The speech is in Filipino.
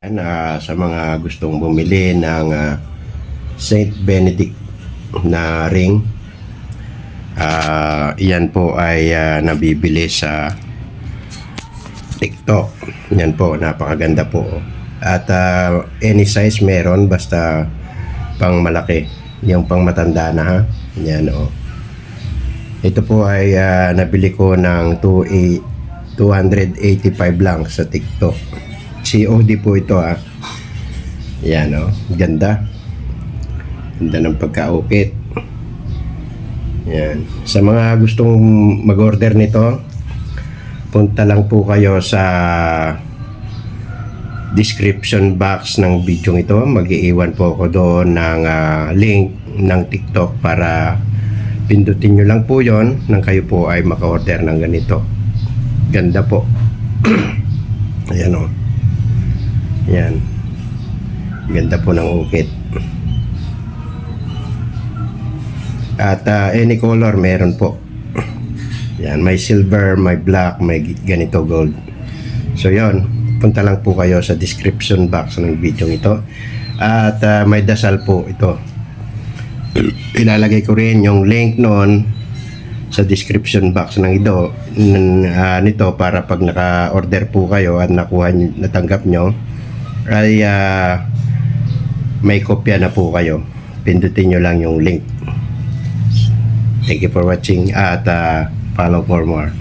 Sa mga gustong bumili ng Saint Benedict na ring, yan po ay nabibili sa TikTok. Yan po, napakaganda po. At any size meron, basta pang malaki. Yung pang matanda na ha. Yan o. Ito po ay nabili ko ng 285 lang sa TikTok. COD po ito ha. Yan o. Ganda. Ganda ng pagkaukit. Yan. Sa mga gustong mag-order nito, punta lang po kayo sa description box ng video ito. Mag-iiwan po ako doon ng link ng TikTok para pindutin nyo lang po yon nang kayo po ay maka-order ng ganito. Ganda po. Ayan o. Yan. Ganda po ng ukit. At any color meron po. Yan, may silver, may black, may ganito gold. So yon, punta lang po kayo sa description box ng video ito. At may dasal po ito. Ilalagay ko rin yung link noon sa description box ng nito para pag naka-order po kayo at natanggap nyo ay may kopya na po kayo. Pindutin nyo lang yung link. Thank you for watching at follow for more.